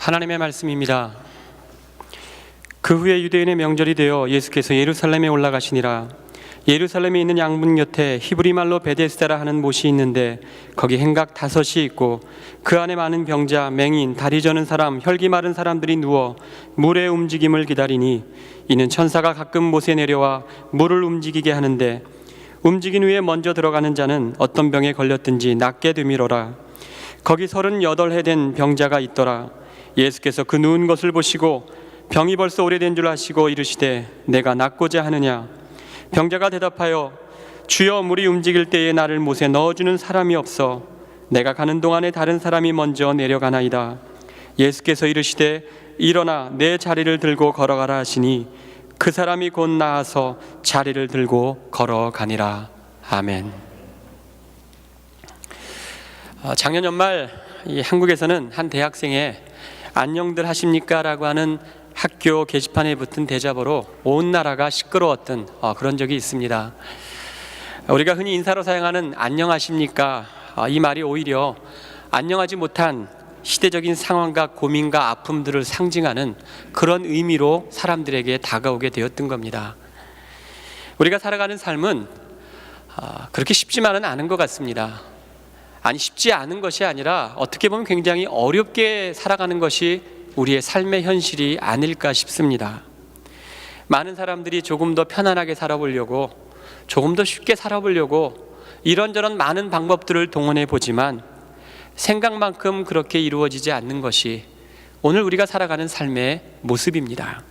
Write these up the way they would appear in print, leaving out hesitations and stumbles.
하나님의 말씀입니다. 그 후에 유대인의 명절이 되어 예수께서 예루살렘에 올라가시니라. 예루살렘에 있는 양문 곁에 히브리 말로 베데스다라 하는 못이 있는데 거기 행각 5이 있고 그 안에 많은 병자, 맹인, 다리 저는 사람, 혈기 마른 사람들이 누워 물의 움직임을 기다리니 이는 천사가 가끔 못에 내려와 물을 움직이게 하는데 움직인 후에 먼저 들어가는 자는 어떤 병에 걸렸든지 낫게 되미로라. 거기 38해 된 병자가 있더라. 예수께서 그 누운 것을 보시고 병이 벌써 오래된 줄 아시고 이르시되 내가 낫고자 하느냐. 병자가 대답하여 주여, 물이 움직일 때에 나를 못에 넣어주는 사람이 없어 내가 가는 동안에 다른 사람이 먼저 내려가나이다. 예수께서 이르시되 일어나 내 자리를 들고 걸어가라 하시니 그 사람이 곧 나아서 자리를 들고 걸어가니라. 아멘. 작년 연말 한국에서는 한 대학생의 안녕들 하십니까? 라고 하는 학교 게시판에 붙은 대자보로 온 나라가 시끄러웠던 그런 적이 있습니다. 우리가 흔히 인사로 사용하는 안녕하십니까? 이 말이 오히려 안녕하지 못한 시대적인 상황과 고민과 아픔들을 상징하는 그런 의미로 사람들에게 다가오게 되었던 겁니다. 우리가 살아가는 삶은 그렇게 쉽지만은 않은 것 같습니다. 아니, 쉽지 않은 것이 아니라 어떻게 보면 굉장히 어렵게 살아가는 것이 우리의 삶의 현실이 아닐까 싶습니다. 많은 사람들이 조금 더 편안하게 살아보려고, 조금 더 쉽게 살아보려고 이런저런 많은 방법들을 동원해 보지만 생각만큼 그렇게 이루어지지 않는 것이 오늘 우리가 살아가는 삶의 모습입니다.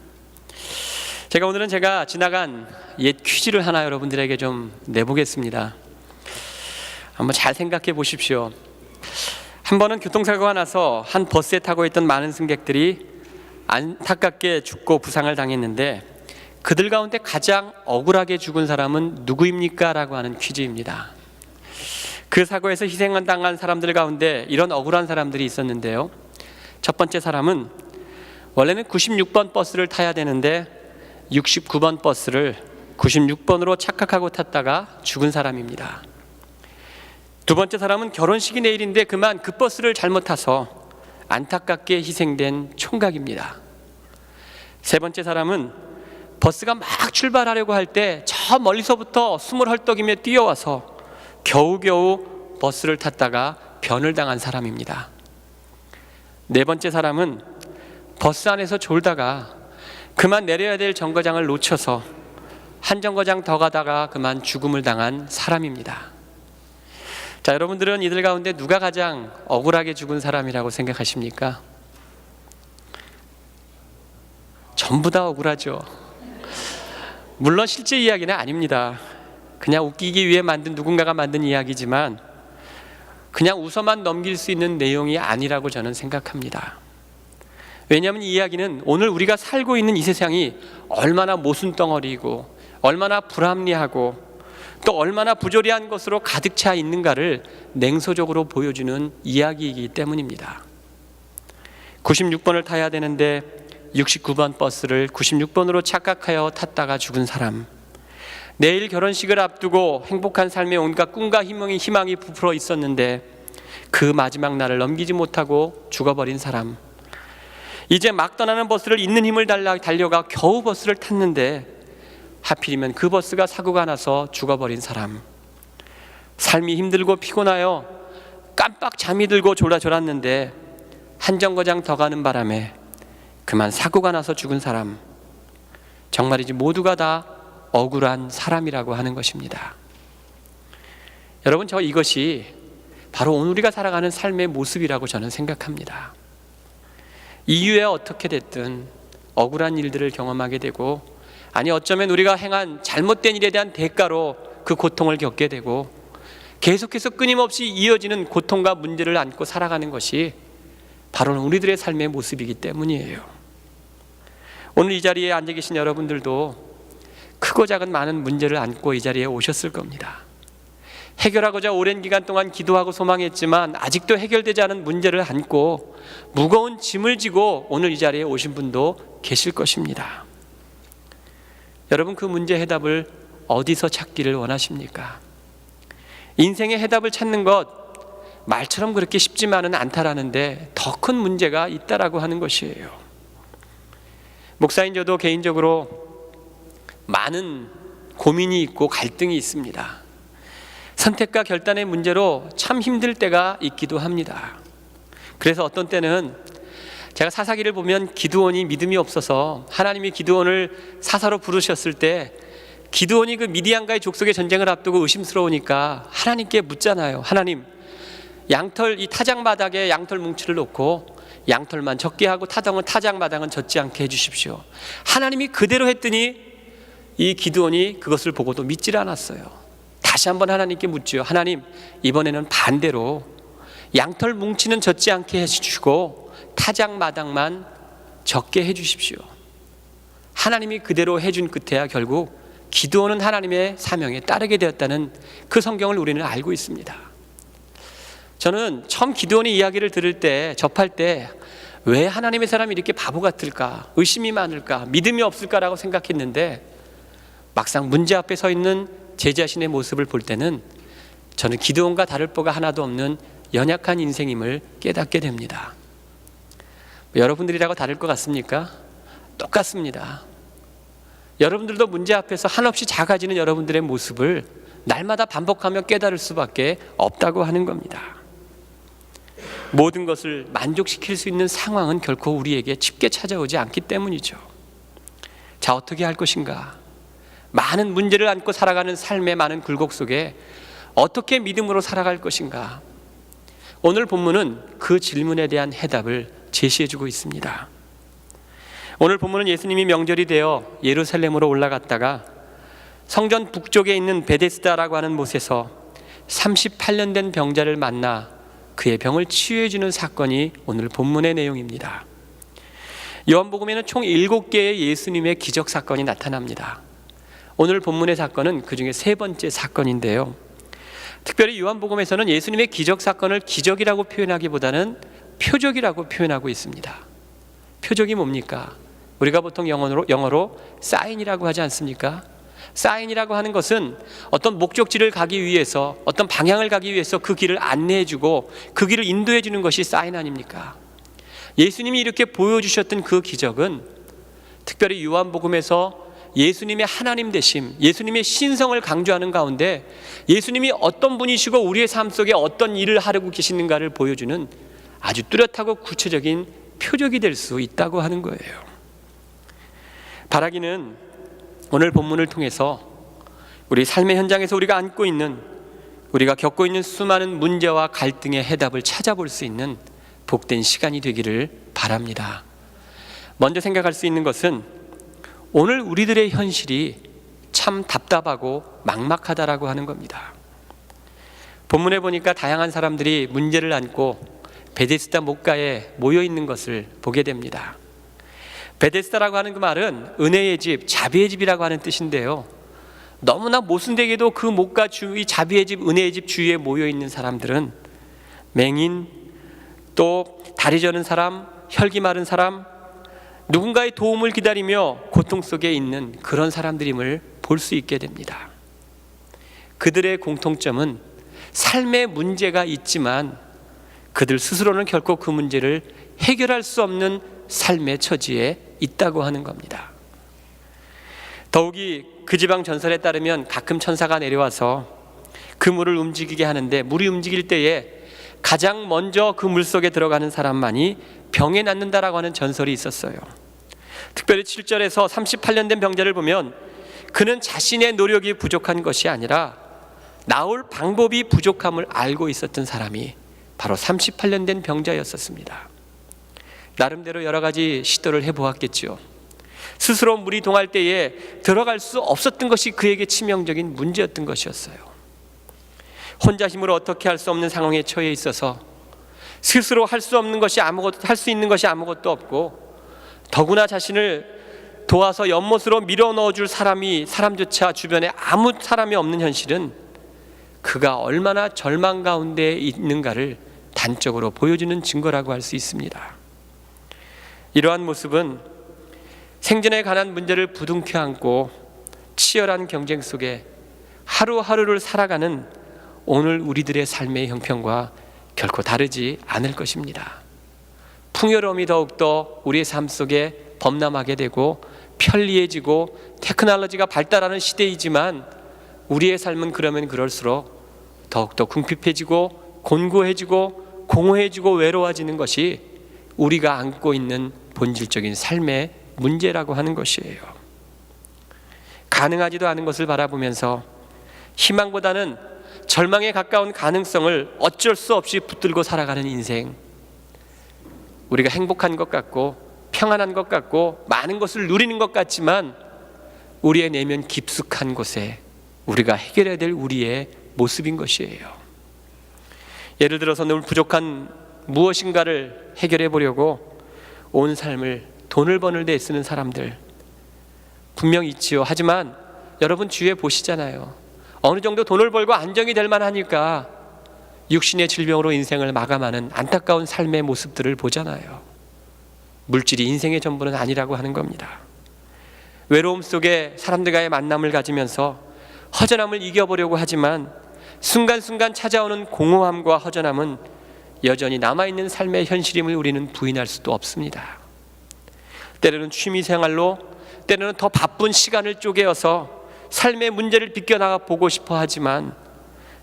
오늘은 제가 지나간 옛 퀴즈를 하나 여러분들에게 좀 내보겠습니다. 한번 잘 생각해 보십시오. 한 번은 교통사고가 나서 한 버스에 타고 있던 많은 승객들이 안타깝게 죽고 부상을 당했는데 그들 가운데 가장 억울하게 죽은 사람은 누구입니까? 라고 하는 퀴즈입니다. 그 사고에서 희생당한 사람들 가운데 이런 억울한 사람들이 있었는데요. 첫 번째 사람은 원래는 96번 버스를 타야 되는데 69번 버스를 96번으로 착각하고 탔다가 죽은 사람입니다. 두 번째 사람은 결혼식이 내일인데 그만 그 버스를 잘못 타서 안타깝게 희생된 총각입니다. 세 번째 사람은 버스가 막 출발하려고 할 때 저 멀리서부터 숨을 헐떡이며 뛰어와서 겨우겨우 버스를 탔다가 변을 당한 사람입니다. 네 번째 사람은 버스 안에서 졸다가 그만 내려야 될 정거장을 놓쳐서 한 정거장 더 가다가 그만 죽음을 당한 사람입니다. 자, 여러분들은 이들 가운데 누가 가장 억울하게 죽은 사람이라고 생각하십니까? 전부 다 억울하죠. 물론 실제 이야기는 아닙니다. 그냥 웃기기 위해 누군가가 만든 이야기지만 그냥 웃어만 넘길 수 있는 내용이 아니라고 저는 생각합니다. 왜냐하면 이 이야기는 오늘 우리가 살고 있는 이 세상이 얼마나 모순덩어리이고 얼마나 불합리하고 또 얼마나 부조리한 것으로 가득 차 있는가를 냉소적으로 보여주는 이야기이기 때문입니다. 96번을 타야 되는데 69번 버스를 96번으로 착각하여 탔다가 죽은 사람, 내일 결혼식을 앞두고 행복한 삶의 온갖 꿈과 희망이 부풀어 있었는데 그 마지막 날을 넘기지 못하고 죽어버린 사람, 이제 막 떠나는 버스를 있는 힘을 달려가 겨우 버스를 탔는데 하필이면 그 버스가 사고가 나서 죽어버린 사람, 삶이 힘들고 피곤하여 깜빡 잠이 들고 졸았는데 한 정거장 더 가는 바람에 그만 사고가 나서 죽은 사람, 정말이지 모두가 다 억울한 사람이라고 하는 것입니다. 여러분, 이것이 바로 오늘 우리가 살아가는 삶의 모습이라고 저는 생각합니다. 이후에 어떻게 됐든 억울한 일들을 경험하게 되고, 아니 어쩌면 우리가 행한 잘못된 일에 대한 대가로 그 고통을 겪게 되고 계속해서 끊임없이 이어지는 고통과 문제를 안고 살아가는 것이 바로 우리들의 삶의 모습이기 때문이에요. 오늘 이 자리에 앉아 계신 여러분들도 크고 작은 많은 문제를 안고 이 자리에 오셨을 겁니다. 해결하고자 오랜 기간 동안 기도하고 소망했지만 아직도 해결되지 않은 문제를 안고 무거운 짐을 지고 오늘 이 자리에 오신 분도 계실 것입니다. 여러분, 그 문제 해답을 어디서 찾기를 원하십니까? 인생의 해답을 찾는 것, 말처럼 그렇게 쉽지만은 않다라는데 더 큰 문제가 있다라고 하는 것이에요. 목사인 저도 개인적으로 많은 고민이 있고 갈등이 있습니다. 선택과 결단의 문제로 참 힘들 때가 있기도 합니다. 그래서 어떤 때는 제가 사사기를 보면 기드온이 믿음이 없어서 하나님이 기드온을 사사로 부르셨을 때 기드온이 그 미디안과의 족속의 전쟁을 앞두고 의심스러우니까 하나님께 묻잖아요. 하나님, 양털, 이 타작 바닥에 양털 뭉치를 놓고 양털만 적게 하고 타작 마당은 젖지 않게 해주십시오. 하나님이 그대로 했더니 이 기드온이 그것을 보고도 믿질 않았어요. 다시 한번 하나님께 묻지요. 하나님, 이번에는 반대로 양털 뭉치는 젖지 않게 해주시고 타작 마당만 적게 해주십시오. 하나님이 그대로 해준 끝에야 결국 기드온은 하나님의 사명에 따르게 되었다는 그 성경을 우리는 알고 있습니다. 저는 처음 기드온의 이야기를 들을 때, 접할 때 왜 하나님의 사람이 이렇게 바보 같을까, 의심이 많을까, 믿음이 없을까라고 생각했는데 막상 문제 앞에 서 있는 제 자신의 모습을 볼 때는 저는 기드온과 다를 바가 하나도 없는 연약한 인생임을 깨닫게 됩니다. 여러분들이라고 다를 것 같습니까? 똑같습니다. 여러분들도 문제 앞에서 한없이 작아지는 여러분들의 모습을 날마다 반복하며 깨달을 수밖에 없다고 하는 겁니다. 모든 것을 만족시킬 수 있는 상황은 결코 우리에게 쉽게 찾아오지 않기 때문이죠. 자, 어떻게 할 것인가? 많은 문제를 안고 살아가는 삶의 많은 굴곡 속에 어떻게 믿음으로 살아갈 것인가? 오늘 본문은 그 질문에 대한 해답을 제시해주고 있습니다. 오늘 본문은 예수님이 명절이 되어 예루살렘으로 올라갔다가 성전 북쪽에 있는 베데스다라고 하는 곳에서 38년 된 병자를 만나 그의 병을 치유해주는 사건이 오늘 본문의 내용입니다. 요한복음에는 총 7개의 예수님의 기적 사건이 나타납니다. 오늘 본문의 사건은 그 중에 3번째 사건인데요, 특별히 요한복음에서는 예수님의 기적 사건을 기적이라고 표현하기보다는 표적이라고 표현하고 있습니다. 표적이 뭡니까? 우리가 보통 영어로 사인이라고 하지 않습니까? 사인이라고 하는 것은 어떤 목적지를 가기 위해서, 어떤 방향을 가기 위해서 그 길을 안내해주고 그 길을 인도해주는 것이 사인 아닙니까? 예수님이 이렇게 보여주셨던 그 기적은 특별히 요한복음에서 예수님의 하나님 되심, 예수님의 신성을 강조하는 가운데 예수님이 어떤 분이시고 우리의 삶 속에 어떤 일을 하려고 계시는가를 보여주는 아주 뚜렷하고 구체적인 표적이 될 수 있다고 하는 거예요. 바라기는 오늘 본문을 통해서 우리 삶의 현장에서 우리가 안고 있는, 우리가 겪고 있는 수많은 문제와 갈등의 해답을 찾아볼 수 있는 복된 시간이 되기를 바랍니다. 먼저 생각할 수 있는 것은 오늘 우리들의 현실이 참 답답하고 막막하다라고 하는 겁니다. 본문에 보니까 다양한 사람들이 문제를 안고 베데스다 목가에 모여 있는 것을 보게 됩니다. 베데스다라고 하는 그 말은 은혜의 집, 자비의 집이라고 하는 뜻인데요, 너무나 모순되게도 그 목가 주위, 자비의 집, 은혜의 집 주위에 모여 있는 사람들은 맹인, 또 다리 저는 사람, 혈기 마른 사람, 누군가의 도움을 기다리며 고통 속에 있는 그런 사람들임을 볼 수 있게 됩니다. 그들의 공통점은 삶의 문제가 있지만 그들 스스로는 결코 그 문제를 해결할 수 없는 삶의 처지에 있다고 하는 겁니다. 더욱이 그 지방 전설에 따르면 가끔 천사가 내려와서 그 물을 움직이게 하는데 물이 움직일 때에 가장 먼저 그 물 속에 들어가는 사람만이 병에 낫는다라고 하는 전설이 있었어요. 특별히 7절에서 38년 된 병자를 보면 그는 자신의 노력이 부족한 것이 아니라 나올 방법이 부족함을 알고 있었던 사람이 바로 38년 된 병자였었습니다. 나름대로 여러 가지 시도를 해보았겠죠. 스스로 물이 동할 때에 들어갈 수 없었던 것이 그에게 치명적인 문제였던 것이었어요. 혼자 힘으로 어떻게 할 수 없는 상황에 처해 있어서 스스로 할 수 없는 것이 할 수 있는 것이 아무것도 없고, 더구나 자신을 도와서 연못으로 밀어 넣어줄 사람조차 주변에 아무 사람이 없는 현실은 그가 얼마나 절망 가운데 있는가를 단적으로 보여주는 증거라고 할 수 있습니다. 이러한 모습은 생존에 관한 문제를 부둥켜 안고 치열한 경쟁 속에 하루하루를 살아가는 오늘 우리들의 삶의 형편과 결코 다르지 않을 것입니다. 풍요로움이 더욱더 우리의 삶 속에 범람하게 되고 편리해지고 테크놀로지가 발달하는 시대이지만 우리의 삶은 그러면 그럴수록 더욱더 궁핍해지고 곤고해지고 공허해지고 외로워지는 것이 우리가 안고 있는 본질적인 삶의 문제라고 하는 것이에요. 가능하지도 않은 것을 바라보면서 희망보다는 절망에 가까운 가능성을 어쩔 수 없이 붙들고 살아가는 인생, 우리가 행복한 것 같고 평안한 것 같고 많은 것을 누리는 것 같지만 우리의 내면 깊숙한 곳에 우리가 해결해야 될 우리의 모습인 것이에요. 예를 들어서 늘 부족한 무엇인가를 해결해 보려고 온 삶을 돈을 버는 데 쓰는 사람들 분명 있지요. 하지만 여러분 주위에 보시잖아요. 어느 정도 돈을 벌고 안정이 될 만하니까 육신의 질병으로 인생을 마감하는 안타까운 삶의 모습들을 보잖아요. 물질이 인생의 전부는 아니라고 하는 겁니다. 외로움 속에 사람들과의 만남을 가지면서 허전함을 이겨보려고 하지만 순간순간 찾아오는 공허함과 허전함은 여전히 남아있는 삶의 현실임을 우리는 부인할 수도 없습니다. 때로는 취미생활로, 때로는 더 바쁜 시간을 쪼개어서 삶의 문제를 비껴나가 보고 싶어 하지만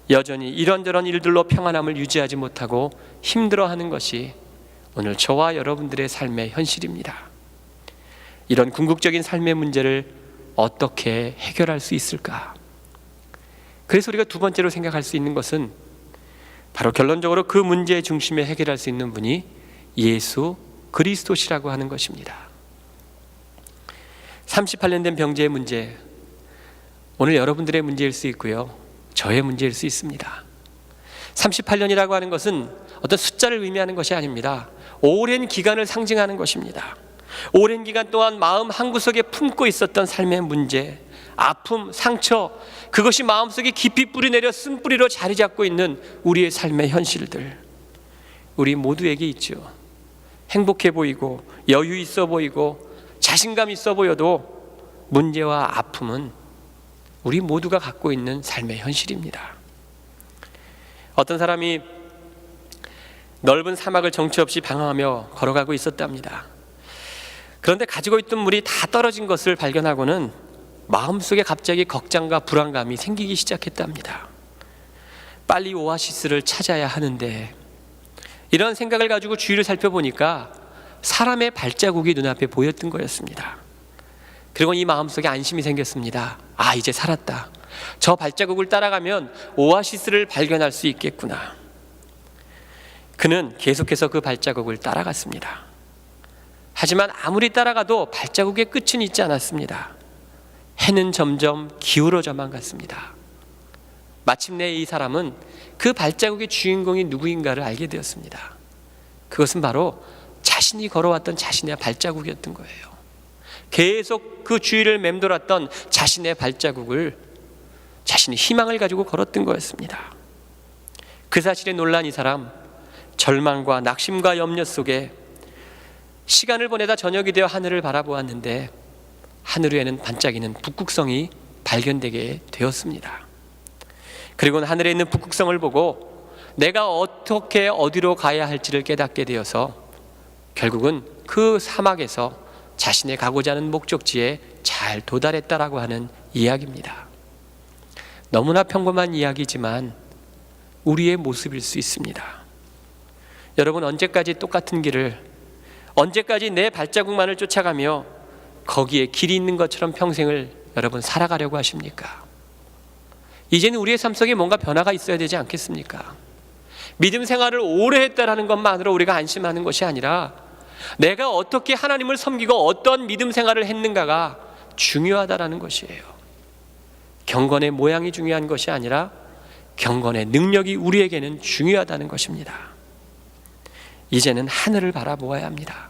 여전히 이런저런 일들로 평안함을 유지하지 못하고 힘들어하는 것이 오늘 저와 여러분들의 삶의 현실입니다. 이런 궁극적인 삶의 문제를 어떻게 해결할 수 있을까? 그래서 우리가 두 번째로 생각할 수 있는 것은 바로 결론적으로 그 문제의 중심에 해결할 수 있는 분이 예수 그리스도시라고 하는 것입니다. 38년 된 병제의 문제, 오늘 여러분들의 문제일 수 있고요, 저의 문제일 수 있습니다. 38년이라고 하는 것은 어떤 숫자를 의미하는 것이 아닙니다. 오랜 기간을 상징하는 것입니다. 오랜 기간 동안 마음 한구석에 품고 있었던 삶의 문제, 아픔, 상처, 그것이 마음속에 깊이 뿌리내려 쓴뿌리로 자리 잡고 있는 우리의 삶의 현실들, 우리 모두에게 있죠. 행복해 보이고 여유 있어 보이고 자신감 있어 보여도 문제와 아픔은 우리 모두가 갖고 있는 삶의 현실입니다. 어떤 사람이 넓은 사막을 정처 없이 방황하며 걸어가고 있었답니다. 그런데 가지고 있던 물이 다 떨어진 것을 발견하고는 마음속에 갑자기 걱정과 불안감이 생기기 시작했답니다. 빨리 오아시스를 찾아야 하는데, 이런 생각을 가지고 주위를 살펴보니까 사람의 발자국이 눈앞에 보였던 거였습니다. 그리고 이 마음속에 안심이 생겼습니다. 아, 이제 살았다. 저 발자국을 따라가면 오아시스를 발견할 수 있겠구나. 그는 계속해서 그 발자국을 따라갔습니다. 하지만 아무리 따라가도 발자국의 끝은 있지 않았습니다. 해는 점점 기울어져만 갔습니다. 마침내 이 사람은 그 발자국의 주인공이 누구인가를 알게 되었습니다. 그것은 바로 자신이 걸어왔던 자신의 발자국이었던 거예요. 계속 그 주위를 맴돌았던 자신의 발자국을 자신이 희망을 가지고 걸었던 거였습니다. 그 사실에 놀란 이 사람, 절망과 낙심과 염려 속에 시간을 보내다 저녁이 되어 하늘을 바라보았는데 하늘 위에는 반짝이는 북극성이 발견되게 되었습니다. 그리고는 하늘에 있는 북극성을 보고 내가 어떻게 어디로 가야 할지를 깨닫게 되어서 결국은 그 사막에서 자신의 가고자 하는 목적지에 잘 도달했다라고 하는 이야기입니다. 너무나 평범한 이야기지만 우리의 모습일 수 있습니다. 여러분, 언제까지 똑같은 길을, 언제까지 내 발자국만을 쫓아가며 거기에 길이 있는 것처럼 평생을 여러분 살아가려고 하십니까? 이제는 우리의 삶 속에 뭔가 변화가 있어야 되지 않겠습니까? 믿음 생활을 오래 했다라는 것만으로 우리가 안심하는 것이 아니라 내가 어떻게 하나님을 섬기고 어떤 믿음 생활을 했는가가 중요하다라는 것이에요. 경건의 모양이 중요한 것이 아니라 경건의 능력이 우리에게는 중요하다는 것입니다. 이제는 하늘을 바라보아야 합니다.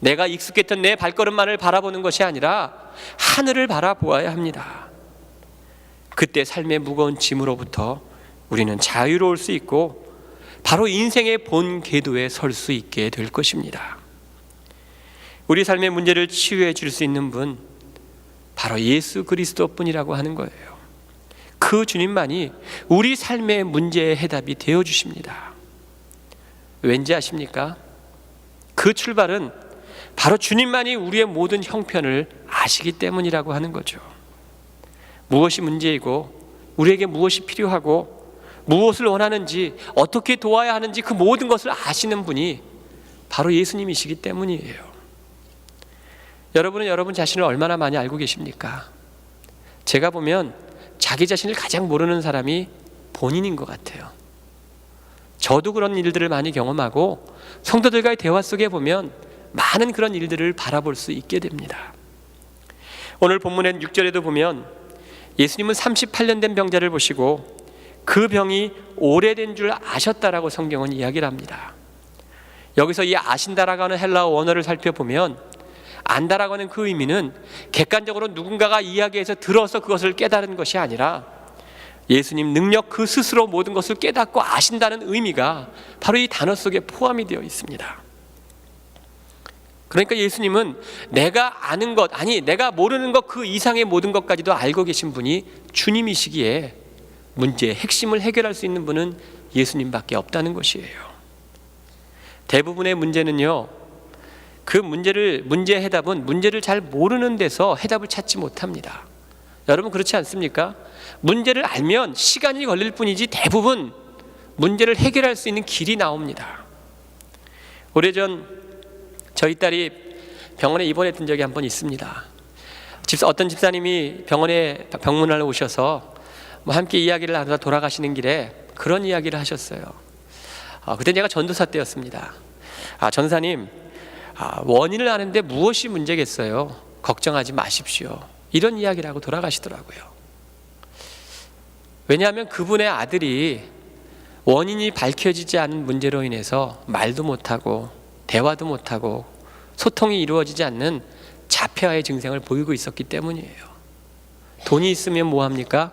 내가 익숙했던 내 발걸음만을 바라보는 것이 아니라 하늘을 바라보아야 합니다. 그때 삶의 무거운 짐으로부터 우리는 자유로울 수 있고 바로 인생의 본 궤도에 설 수 있게 될 것입니다. 우리 삶의 문제를 치유해 줄 수 있는 분, 바로 예수 그리스도뿐이라고 하는 거예요. 그 주님만이 우리 삶의 문제의 해답이 되어 주십니다. 왠지 아십니까? 그 출발은 바로 주님만이 우리의 모든 형편을 아시기 때문이라고 하는 거죠. 무엇이 문제이고 우리에게 무엇이 필요하고 무엇을 원하는지 어떻게 도와야 하는지 그 모든 것을 아시는 분이 바로 예수님이시기 때문이에요. 여러분은 여러분 자신을 얼마나 많이 알고 계십니까? 제가 보면 자기 자신을 가장 모르는 사람이 본인인 것 같아요. 저도 그런 일들을 많이 경험하고 성도들과의 대화 속에 보면 많은 그런 일들을 바라볼 수 있게 됩니다. 오늘 본문의 6절에도 보면 예수님은 38년 된 병자를 보시고 그 병이 오래된 줄 아셨다라고 성경은 이야기를 합니다. 여기서 이 아신다라고 하는 헬라어 원어를 살펴보면 안다라고 하는 그 의미는 객관적으로 누군가가 이야기해서 들어서 그것을 깨달은 것이 아니라 예수님 능력 그 스스로 모든 것을 깨닫고 아신다는 의미가 바로 이 단어 속에 포함이 되어 있습니다. 그러니까 예수님은 내가 아는 것, 아니 내가 모르는 것 그 이상의 모든 것까지도 알고 계신 분이 주님이시기에 문제의 핵심을 해결할 수 있는 분은 예수님밖에 없다는 것이에요. 대부분의 문제는요, 그 문제의 해답은 문제를 잘 모르는 데서 해답을 찾지 못합니다. 여러분 그렇지 않습니까? 문제를 알면 시간이 걸릴 뿐이지 대부분 문제를 해결할 수 있는 길이 나옵니다. 오래전 저희 딸이 병원에 입원했던 적이 한 번 있습니다. 어떤 집사님이 병원에 병문안에 오셔서 함께 이야기를 하다가 돌아가시는 길에 그런 이야기를 하셨어요. 그때 제가 전도사 때였습니다. 전사님, 원인을 아는데 무엇이 문제겠어요? 걱정하지 마십시오. 이런 이야기를 하고 돌아가시더라고요. 왜냐하면 그분의 아들이 원인이 밝혀지지 않은 문제로 인해서 말도 못하고 대화도 못하고 소통이 이루어지지 않는 자폐아의 증상을 보이고 있었기 때문이에요. 돈이 있으면 뭐합니까?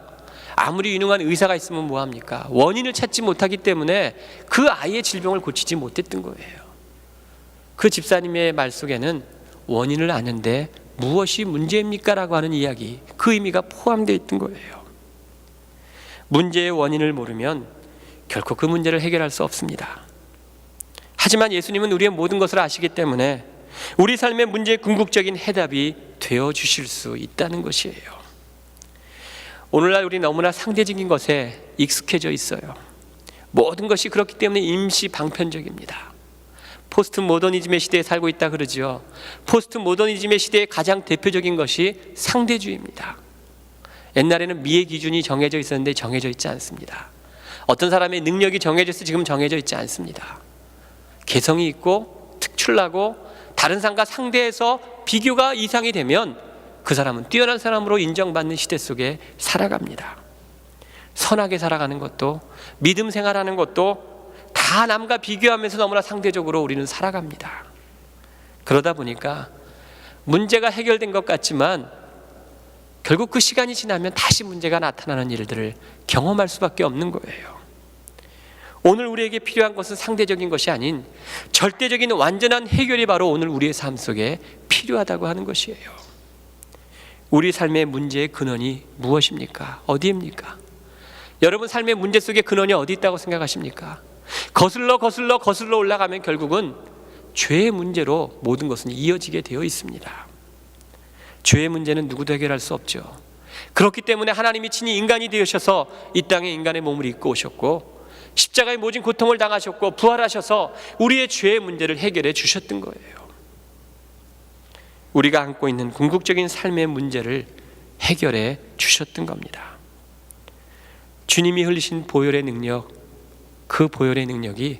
아무리 유능한 의사가 있으면 뭐합니까? 원인을 찾지 못하기 때문에 그 아이의 질병을 고치지 못했던 거예요. 그 집사님의 말 속에는 원인을 아는데 무엇이 문제입니까? 라고 하는 이야기, 그 의미가 포함되어 있던 거예요. 문제의 원인을 모르면 결코 그 문제를 해결할 수 없습니다. 하지만 예수님은 우리의 모든 것을 아시기 때문에 우리 삶의 문제의 궁극적인 해답이 되어주실 수 있다는 것이에요. 오늘날 우리 너무나 상대적인 것에 익숙해져 있어요. 모든 것이 그렇기 때문에 임시 방편적입니다. 포스트 모더니즘의 시대에 살고 있다 그러죠. 포스트 모더니즘의 시대의 가장 대표적인 것이 상대주의입니다. 옛날에는 미의 기준이 정해져 있었는데 정해져 있지 않습니다. 어떤 사람의 능력이 정해져 있어 지금 정해져 있지 않습니다. 개성이 있고 특출나고 다른 사람과 상대해서 비교가 이상이 되면 그 사람은 뛰어난 사람으로 인정받는 시대 속에 살아갑니다. 선하게 살아가는 것도 믿음 생활하는 것도 다 남과 비교하면서 너무나 상대적으로 우리는 살아갑니다. 그러다 보니까 문제가 해결된 것 같지만 결국 그 시간이 지나면 다시 문제가 나타나는 일들을 경험할 수밖에 없는 거예요. 오늘 우리에게 필요한 것은 상대적인 것이 아닌 절대적인 완전한 해결이 바로 오늘 우리의 삶 속에 필요하다고 하는 것이에요. 우리 삶의 문제의 근원이 무엇입니까? 어디입니까? 여러분 삶의 문제 속에 근원이 어디 있다고 생각하십니까? 거슬러 올라가면 결국은 죄의 문제로 모든 것은 이어지게 되어 있습니다. 죄의 문제는 누구도 해결할 수 없죠. 그렇기 때문에 하나님이 친히 인간이 되셔서 이 땅에 인간의 몸을 입고 오셨고 십자가의 모진 고통을 당하셨고 부활하셔서 우리의 죄의 문제를 해결해 주셨던 거예요. 우리가 안고 있는 궁극적인 삶의 문제를 해결해 주셨던 겁니다. 주님이 흘리신 보혈의 능력, 그 보혈의 능력이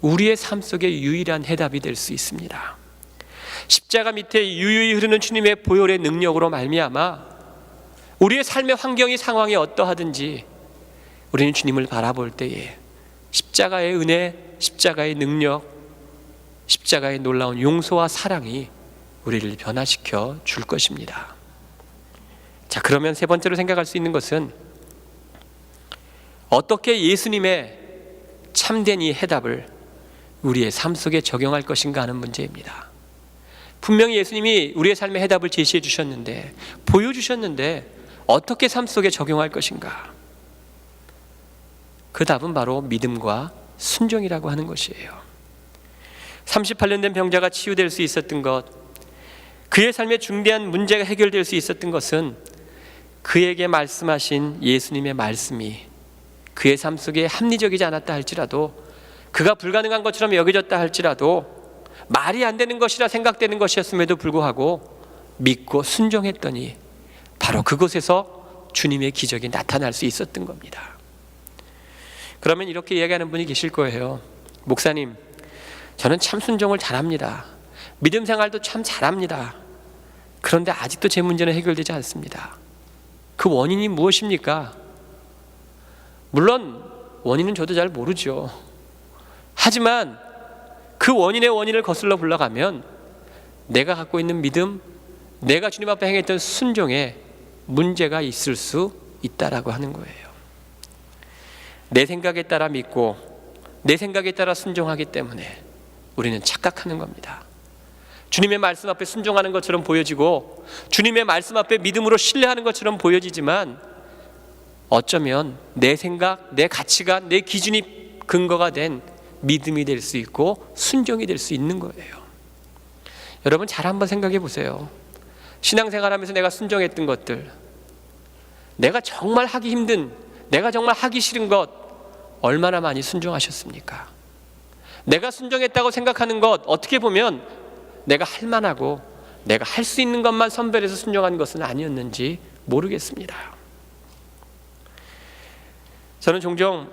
우리의 삶 속에 유일한 해답이 될 수 있습니다. 십자가 밑에 유유히 흐르는 주님의 보혈의 능력으로 말미암아 우리의 삶의 환경이 상황이 어떠하든지 우리는 주님을 바라볼 때에 십자가의 은혜, 십자가의 능력, 십자가의 놀라운 용서와 사랑이 우리를 변화시켜 줄 것입니다. 자, 그러면 세 번째로 생각할 수 있는 것은 어떻게 예수님의 참된 이 해답을 우리의 삶 속에 적용할 것인가 하는 문제입니다. 분명히 예수님이 우리의 삶의 해답을 제시해 주셨는데, 보여주셨는데 어떻게 삶 속에 적용할 것인가? 그 답은 바로 믿음과 순종이라고 하는 것이에요. 38년 된 병자가 치유될 수 있었던 것, 그의 삶에 중대한 문제가 해결될 수 있었던 것은 그에게 말씀하신 예수님의 말씀이 그의 삶 속에 합리적이지 않았다 할지라도, 그가 불가능한 것처럼 여겨졌다 할지라도, 말이 안 되는 것이라 생각되는 것이었음에도 불구하고 믿고 순종했더니 바로 그곳에서 주님의 기적이 나타날 수 있었던 겁니다. 그러면 이렇게 이야기하는 분이 계실 거예요. 목사님, 저는 참 순종을 잘합니다. 믿음 생활도 참 잘합니다. 그런데 아직도 제 문제는 해결되지 않습니다. 그 원인이 무엇입니까? 물론 원인은 저도 잘 모르죠. 하지만 그 원인의 원인을 거슬러 올라가면 내가 갖고 있는 믿음, 내가 주님 앞에 행했던 순종에 문제가 있을 수 있다라고 하는 거예요. 내 생각에 따라 믿고 내 생각에 따라 순종하기 때문에 우리는 착각하는 겁니다. 주님의 말씀 앞에 순종하는 것처럼 보여지고 주님의 말씀 앞에 믿음으로 신뢰하는 것처럼 보여지지만 어쩌면 내 생각, 내 가치관, 내 기준이 근거가 된 믿음이 될 수 있고 순종이 될 수 있는 거예요. 여러분 잘 한번 생각해 보세요. 신앙생활하면서 내가 순종했던 것들, 내가 정말 하기 힘든, 내가 정말 하기 싫은 것 얼마나 많이 순종하셨습니까? 내가 순종했다고 생각하는 것, 어떻게 보면 내가 할 만하고 내가 할 수 있는 것만 선별해서 순종한 것은 아니었는지 모르겠습니다. 저는 종종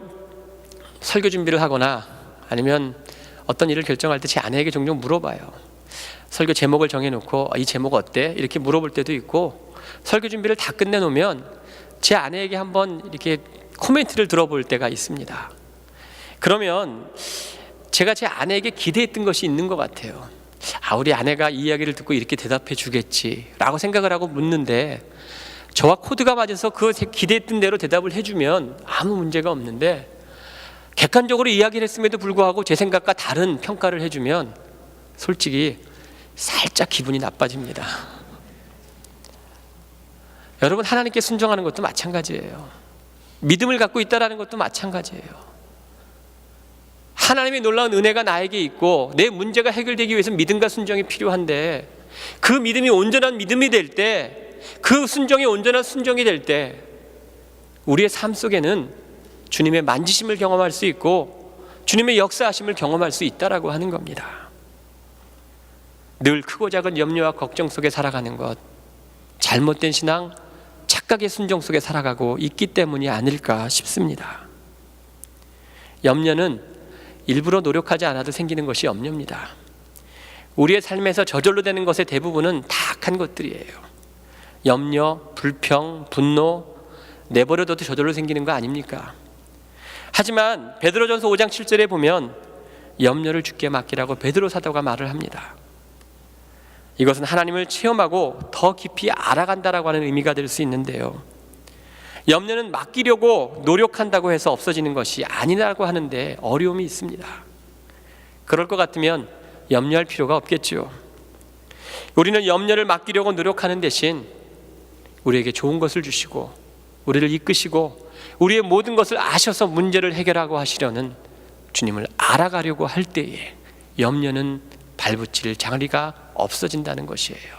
설교 준비를 하거나 아니면 어떤 일을 결정할 때 제 아내에게 종종 물어봐요. 설교 제목을 정해놓고 이 제목 어때? 이렇게 물어볼 때도 있고, 설교 준비를 다 끝내놓으면 제 아내에게 한번 이렇게 코멘트를 들어볼 때가 있습니다. 그러면 제가 제 아내에게 기대했던 것이 있는 것 같아요. 우리 아내가 이 이야기를 듣고 이렇게 대답해 주겠지 라고 생각을 하고 묻는데, 저와 코드가 맞아서 그 기대했던 대로 대답을 해주면 아무 문제가 없는데, 객관적으로 이야기를 했음에도 불구하고 제 생각과 다른 평가를 해주면 솔직히 살짝 기분이 나빠집니다. 여러분, 하나님께 순종하는 것도 마찬가지예요. 믿음을 갖고 있다는 것도 마찬가지예요. 하나님의 놀라운 은혜가 나에게 있고 내 문제가 해결되기 위해서 믿음과 순종이 필요한데, 그 믿음이 온전한 믿음이 될 때, 그 순종이 온전한 순종이 될 때 우리의 삶 속에는 주님의 만지심을 경험할 수 있고 주님의 역사하심을 경험할 수 있다라고 하는 겁니다. 늘 크고 작은 염려와 걱정 속에 살아가는 것, 잘못된 신앙, 착각의 순종 속에 살아가고 있기 때문이 아닐까 싶습니다. 염려는 일부러 노력하지 않아도 생기는 것이 염려입니다. 우리의 삶에서 저절로 되는 것의 대부분은 다 악한 것들이에요. 염려, 불평, 분노, 내버려둬도 저절로 생기는 거 아닙니까? 하지만 베드로전서 5장 7절에 보면 염려를 주께 맡기라고 베드로 사도가 말을 합니다. 이것은 하나님을 체험하고 더 깊이 알아간다라고 하는 의미가 될 수 있는데요, 염려는 맡기려고 노력한다고 해서 없어지는 것이 아니라고 하는데 어려움이 있습니다. 그럴 것 같으면 염려할 필요가 없겠죠. 우리는 염려를 맡기려고 노력하는 대신 우리에게 좋은 것을 주시고 우리를 이끄시고 우리의 모든 것을 아셔서 문제를 해결하고 하시려는 주님을 알아가려고 할 때에 염려는 발붙일 자리가 없어진다는 것이에요.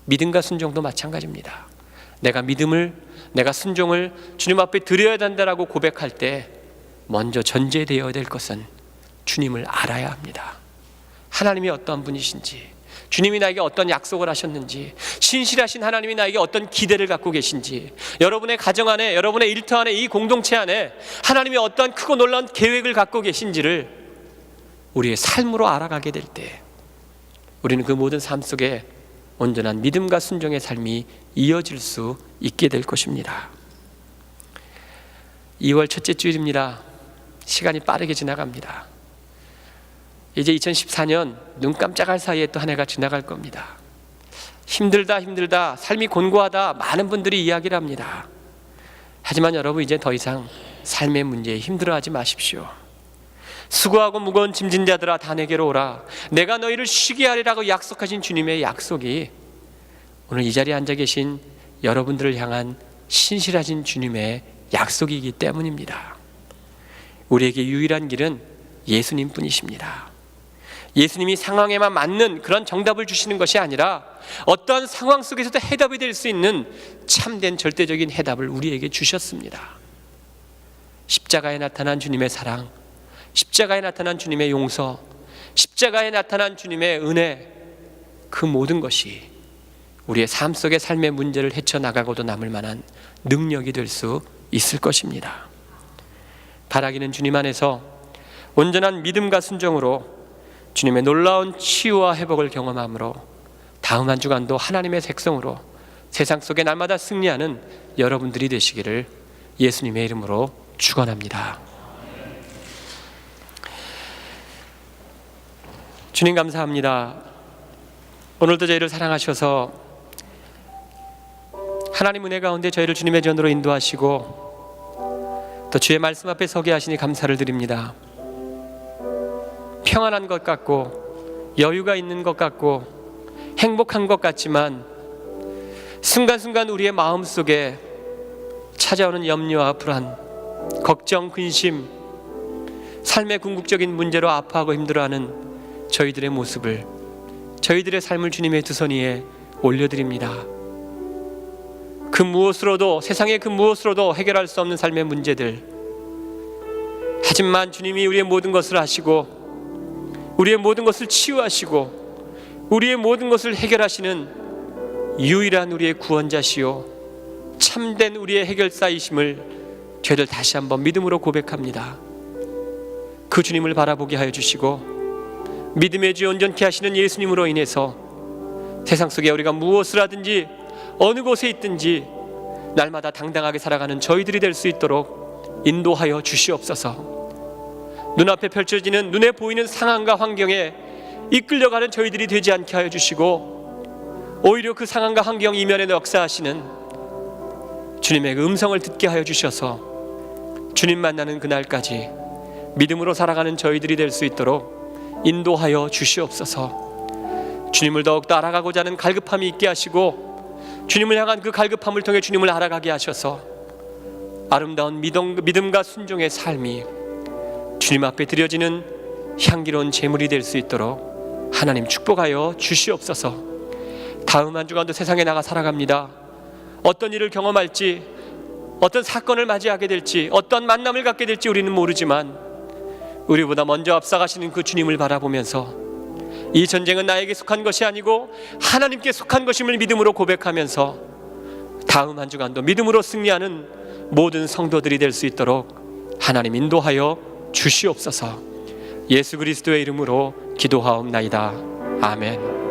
믿음과 순종도 마찬가지입니다. 내가 믿음을, 내가 순종을 주님 앞에 드려야 된다라고 고백할 때 먼저 전제되어야 될 것은 주님을 알아야 합니다. 하나님이 어떠한 분이신지, 주님이 나에게 어떤 약속을 하셨는지, 신실하신 하나님이 나에게 어떤 기대를 갖고 계신지, 여러분의 가정 안에, 여러분의 일터 안에, 이 공동체 안에 하나님이 어떠한 크고 놀라운 계획을 갖고 계신지를 우리의 삶으로 알아가게 될 때 우리는 그 모든 삶 속에 온전한 믿음과 순종의 삶이 이어질 수 있게 될 것입니다. 2월 첫째 주일입니다. 시간이 빠르게 지나갑니다. 이제 2014년 눈 깜짝할 사이에 또 한 해가 지나갈 겁니다. 힘들다, 삶이 곤고하다, 많은 분들이 이야기를 합니다. 하지만 여러분, 이제 더 이상 삶의 문제에 힘들어하지 마십시오. 수고하고 무거운 짐진 자들아 다 내게로 오라. 내가 너희를 쉬게 하리라고 약속하신 주님의 약속이 오늘 이 자리에 앉아 계신 여러분들을 향한 신실하신 주님의 약속이기 때문입니다. 우리에게 유일한 길은 예수님 뿐이십니다. 예수님이 상황에만 맞는 그런 정답을 주시는 것이 아니라 어떠한 상황 속에서도 해답이 될 수 있는 참된 절대적인 해답을 우리에게 주셨습니다. 십자가에 나타난 주님의 사랑, 십자가에 나타난 주님의 용서, 십자가에 나타난 주님의 은혜, 그 모든 것이 우리의 삶 속의 삶의 문제를 헤쳐나가고도 남을 만한 능력이 될 수 있을 것입니다. 바라기는 주님 안에서 온전한 믿음과 순종으로 주님의 놀라운 치유와 회복을 경험함으로 다음 한 주간도 하나님의 백성으로 세상 속에 날마다 승리하는 여러분들이 되시기를 예수님의 이름으로 축원합니다. 주님 감사합니다. 오늘도 저희를 사랑하셔서 하나님 은혜 가운데 저희를 주님의 전으로 인도하시고 또 주의 말씀 앞에 서게 하시니 감사를 드립니다. 평안한 것 같고 여유가 있는 것 같고 행복한 것 같지만 순간순간 우리의 마음속에 찾아오는 염려와 불안, 걱정, 근심, 삶의 궁극적인 문제로 아파하고 힘들어하는 저희들의 모습을, 저희들의 삶을 주님의 두 손 위에 올려드립니다. 그 무엇으로도, 세상의 그 무엇으로도 해결할 수 없는 삶의 문제들, 하지만 주님이 우리의 모든 것을 하시고 우리의 모든 것을 치유하시고 우리의 모든 것을 해결하시는 유일한 우리의 구원자시요 참된 우리의 해결사이심을 저희들 다시 한번 믿음으로 고백합니다. 그 주님을 바라보게 하여 주시고 믿음의 주 온전케 하시는 예수님으로 인해서 세상 속에 우리가 무엇을 하든지 어느 곳에 있든지 날마다 당당하게 살아가는 저희들이 될 수 있도록 인도하여 주시옵소서. 눈앞에 펼쳐지는, 눈에 보이는 상황과 환경에 이끌려가는 저희들이 되지 않게 하여 주시고 오히려 그 상황과 환경 이면에 역사하시는 주님의 그 음성을 듣게 하여 주셔서 주님 만나는 그날까지 믿음으로 살아가는 저희들이 될 수 있도록 인도하여 주시옵소서. 주님을 더욱더 알아가고자 하는 갈급함이 있게 하시고 주님을 향한 그 갈급함을 통해 주님을 알아가게 하셔서 아름다운 믿음과 순종의 삶이 주님 앞에 드려지는 향기로운 제물이 될 수 있도록 하나님 축복하여 주시옵소서. 다음 한 주간도 세상에 나가 살아갑니다. 어떤 일을 경험할지, 어떤 사건을 맞이하게 될지, 어떤 만남을 갖게 될지 우리는 모르지만 우리보다 먼저 앞서가시는 그 주님을 바라보면서 이 전쟁은 나에게 속한 것이 아니고 하나님께 속한 것임을 믿음으로 고백하면서 다음 한 주간도 믿음으로 승리하는 모든 성도들이 될 수 있도록 하나님 인도하여 주시옵소서. 예수 그리스도의 이름으로 기도하옵나이다. 아멘.